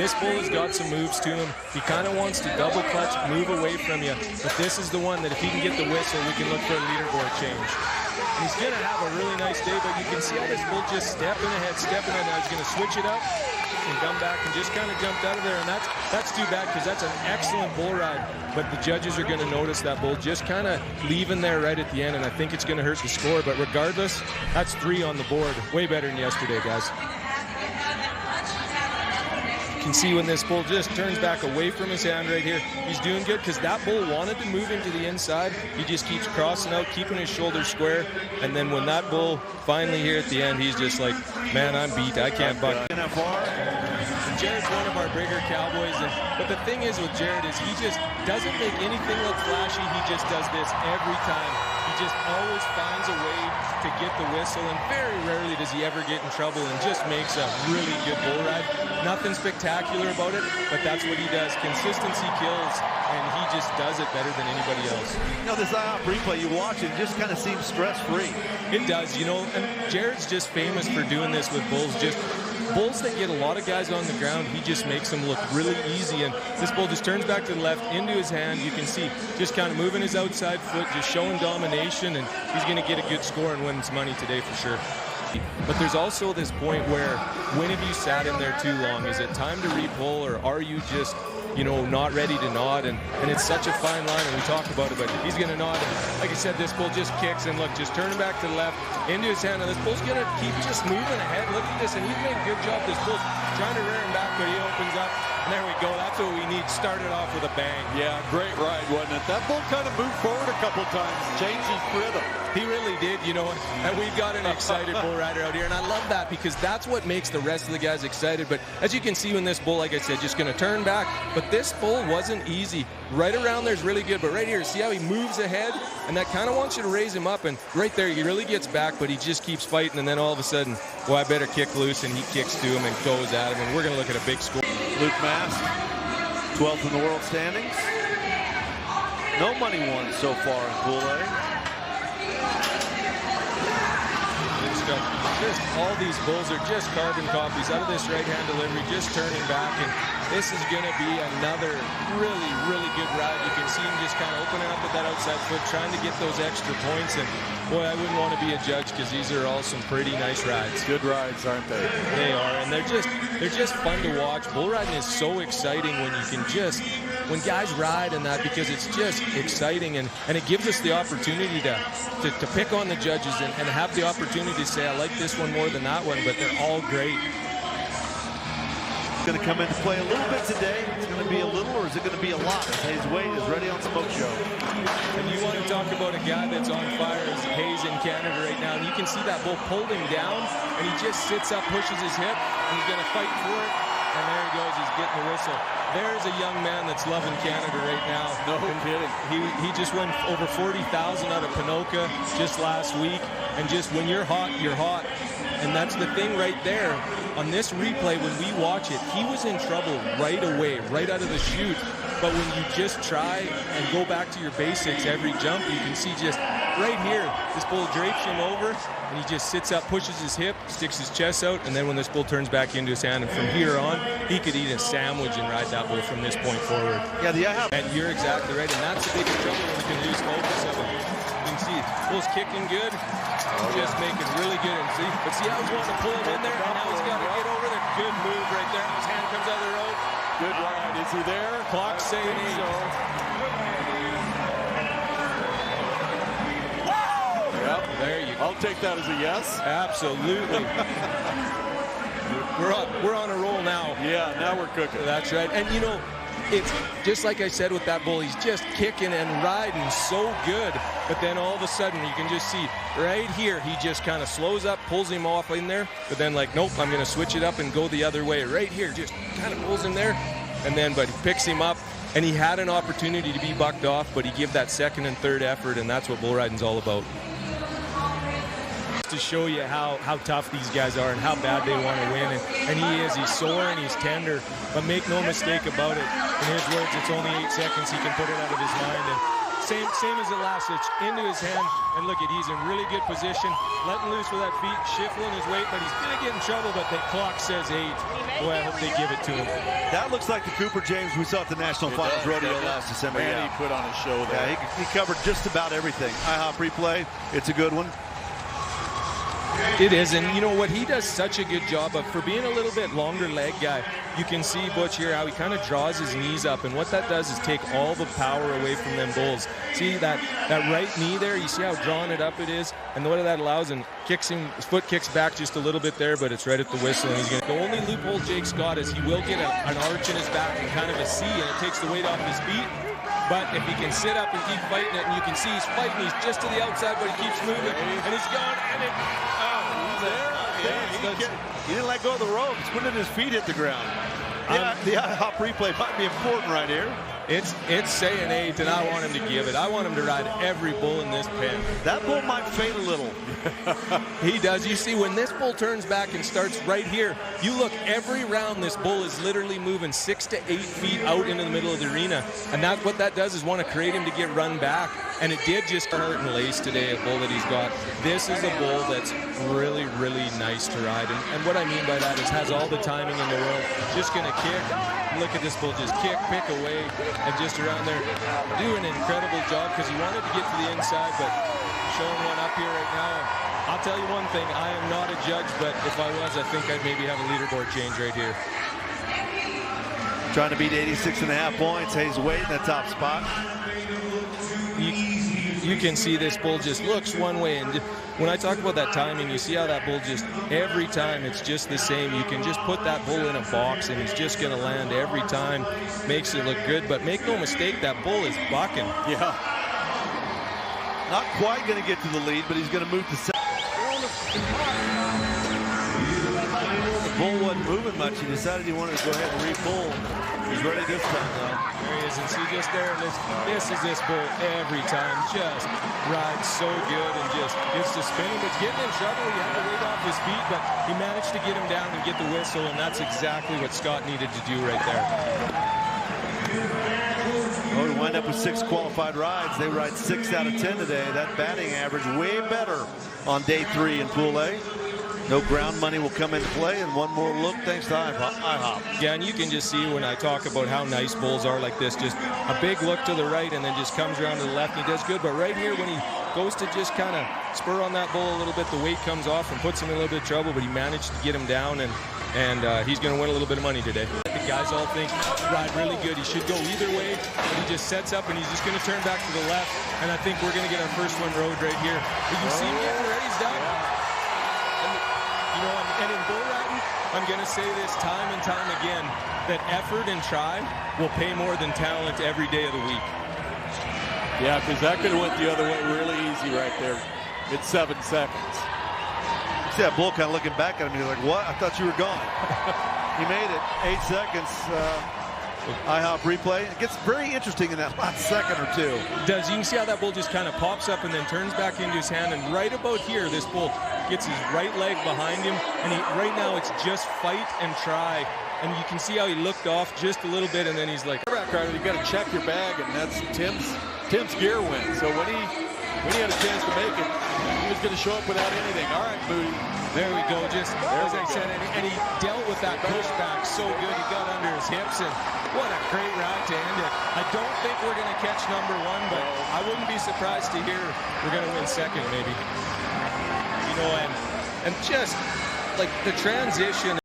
This bull has got some moves to him. He kind of wants to double clutch, move away from you. But this is the one that if he can get the whistle, we can look for a leaderboard change. And he's going to have a really nice day, but you can see how this bull just stepping ahead. Now he's going to switch it up and come back and just kind of jumped out of there. And that's too bad because that's an excellent bull ride. But the judges are going to notice that bull just kind of leaving there right at the end, and I think it's going to hurt the score. But regardless, that's 3 on the board. Way better than yesterday, guys. You can see when this bull just turns back away from his hand right here, he's doing good because that bull wanted to move him to the inside. He just keeps crossing out, keeping his shoulders square, and then when that bull finally here at the end, he's just like, man, I'm beat. I can't buck. Jared's one of our bigger cowboys, but the thing is with Jared is he just doesn't make anything look flashy. He just does this every time. He just always finds a way to get the whistle, and very rarely does he ever get in trouble, and just makes a really good bull ride. Nothing spectacular about it, but that's what he does. Consistency kills, and he just does it better than anybody else. You know, this IHOP replay, you watch it, just kind of seems stress-free. It does, you know, and Jared's just famous for doing this with bulls. Just bulls that get a lot of guys on the ground, he just makes them look really easy. And this bull just turns back to the left into his hand. You can see just kind of moving his outside foot, just showing domination, and he's going to get a good score and win his money today for sure. But there's also this point where when have you sat in there too long? Is it time to re-pull, or are you just, you know, not ready to nod? And it's such a fine line, and we talked about it, but he's going to nod. And like I said, this bull just kicks, and look, just turning back to the left into his hand, and this bull's going to keep just moving ahead. Look at this, and he's made a good job. This bull's trying to rear him back, but he opens up, and there we go. That's what we need. Started off with a bang. Yeah, great ride, wasn't it? That bull kind of moved forward a couple times, changed his rhythm. He really did, you know, and we've got an excited bull rider out here, and I love that because that's what makes the rest of the guys excited. But as you can see when this bull, like I said, just going to turn back, but this bull wasn't easy. Right around there's really good, but right here, see how he moves ahead, and that kind of wants you to raise him up, and right there he really gets back, but he just keeps fighting, and then all of a sudden, well, I better kick loose, and he kicks to him and goes at him, and we're going to look at a big score. Luke Mast, 12th in the world standings. No money won so far in Pool A. Just all these bulls are just carbon copies out of this right-hand delivery, just turning back, and this is going to be another really, really good ride. You can see him just kind of opening up with that outside foot, trying to get those extra points, and boy, I wouldn't want to be a judge because these are all some pretty nice rides. Good rides, aren't they? They are, and they're just fun to watch. Bull riding is so exciting when you can just, when guys ride and that, because it's just exciting, and it gives us the opportunity to pick on the judges and have the opportunity to say, I like this one more than that one, but they're all great. Going to come into play a little bit today. It's going to be a little, or is it going to be a lot? Hayes Wade is ready on Smoke Show. And you want to talk about a guy that's on fire as Hayes in Canada right now, and you can see that bull pulled him down, and he just sits up, pushes his hip, and he's going to fight for it, and there he goes, he's getting the whistle. There's a young man that's loving Canada right now. No kidding. He just won over 40,000 out of Ponoka just last week, and just when you're hot, you're hot. And that's the thing right there. On this replay, when we watch it, he was in trouble right away, right out of the chute. But when you just try and go back to your basics every jump, you can see just right here, this bull drapes him over, and he just sits up, pushes his hip, sticks his chest out, and then when this bull turns back into his hand, and from here on, he could eat a sandwich and ride that bull from this point forward. Yeah, and you're exactly right, and that's the biggest trouble when you can lose focus of it. You can see, bull's kicking good, just making really good, and see how he's wanting to pull him in there, and now he's got to get over there. Good move right there. His hand comes out of the road. Good ride. Is he there? Clock saying 8. Yep. There you go. I'll take that as a yes. Absolutely. We're on a roll now. Yeah, now we're cooking. That's right. And you know, it's just like I said with that bull, he's just kicking and riding so good. But then all of a sudden, you can just see right here, he just kind of slows up, pulls him off in there. But then like, nope, I'm going to switch it up and go the other way. Right here, just kind of pulls him there. And then, but he picks him up. And he had an opportunity to be bucked off, but he gave that second and third effort, and that's what bull riding's all about. To show you how tough these guys are and how bad they want to win, and he is. He's sore and he's tender, but make no mistake about it. In his words, it's only 8 seconds. He can put it out of his mind, and same as the last switch, into his hand, and look at, he's in really good position, letting loose with that feet, shifting his weight, but he's going to get in trouble, but the clock says 8. Boy, I hope they give it to him. That looks like the Cooper James we saw at the National Finals Rodeo last December. Man, he put on a show there. Yeah, he covered just about everything. IHOP replay, it's a good one. It is, and you know what, he does such a good job of, for being a little bit longer leg guy, you can see, Butch, here how he kind of draws his knees up, and what that does is take all the power away from them bulls. See that right knee there, you see how drawn it up it is, and what that allows, and kicks him, his foot kicks back just a little bit there, but it's right at the whistle, and he's going to, the only loophole Jake's got is he will get an arch in his back and kind of a C, and it takes the weight off his feet. But if he can sit up and keep fighting it, and you can see he's fighting, he's just to the outside, but he keeps moving, and he's going, and it, he didn't let go of the ropes. When did his feet hit the ground? The IHOP replay might be important right here. It's saying 8, and I want him to give it. I want him to ride every bull in this pen. That bull might fade a little. He does. You see, when this bull turns back and starts right here, you look every round, this bull is literally moving 6 to 8 feet out into the middle of the arena. And that's what that does, is want to create him to get run back. And it did just hurt and lace today, a bull that he's got. This is a bull that's really, really nice to ride. And what I mean by that is has all the timing in the world. Just going to kick. Look at this bull, just kick, pick away, and just around there. Do an incredible job, because he wanted to get to the inside, but showing one up here right now. I'll tell you one thing, I am not a judge, but if I was, I think I'd maybe have a leaderboard change right here. Trying to beat 86.5 points. He's waiting in the top spot. You can see this bull just looks one way, and when I talk about that timing, you see how that bull just, every time it's just the same. You can just put that bull in a box, and he's just going to land every time. Makes it look good, but make no mistake, that bull is bucking. Yeah. Not quite going to get to the lead, but he's going to move to second. The bull wasn't moving much. He decided he wanted to go ahead and re-pull. He's ready this time, though. There he is, and see just there, this is this bull every time. Just rides so good and just gets to spinning, but getting in trouble. He had to weight off his feet, but he managed to get him down and get the whistle, and that's exactly what Scott needed to do right there. Oh, we wind up with 6 qualified rides. They ride 6 out of 10 today. That batting average way better on day 3 in Pool A. No ground money will come into play, and one more look thanks to IHOP. Yeah, and you can just see when I talk about how nice bulls are like this, just a big look to the right and then just comes around to the left, and he does good. But right here, when he goes to just kind of spur on that bull a little bit, the weight comes off and puts him in a little bit of trouble, but he managed to get him down, and he's going to win a little bit of money today. The guys all think ride really good. He should go either way, but he just sets up, and he's just going to turn back to the left, and I think we're going to get our first one rode right here. But you see him getting ready, he's down. You know, and in bull riding, I'm going to say this time and time again, that effort and try will pay more than talent every day of the week. Yeah, because that could have went the other way really easy right there. It's 7 seconds. You see that bull kind of looking back at him. He's like, what? I thought you were gone. He made it. 8 seconds. IHOP replay. It gets very interesting in that last second or two. It does. You can see how that bull just kind of pops up and then turns back into his hand. And right about here, this bull gets his right leg behind him. And right now it's just fight and try. And you can see how he looked off just a little bit, and then he's like, you got to check your bag, and that's Tim's gear win. So when he had a chance to make it, he was going to show up without anything. All right, Moody. There we go, just as I said, and he dealt with that pushback so good. He got under his hips, and what a great ride to end it. I don't think we're going to catch number 1, but I wouldn't be surprised to hear we're going to win second, maybe. You know, and just like the transition.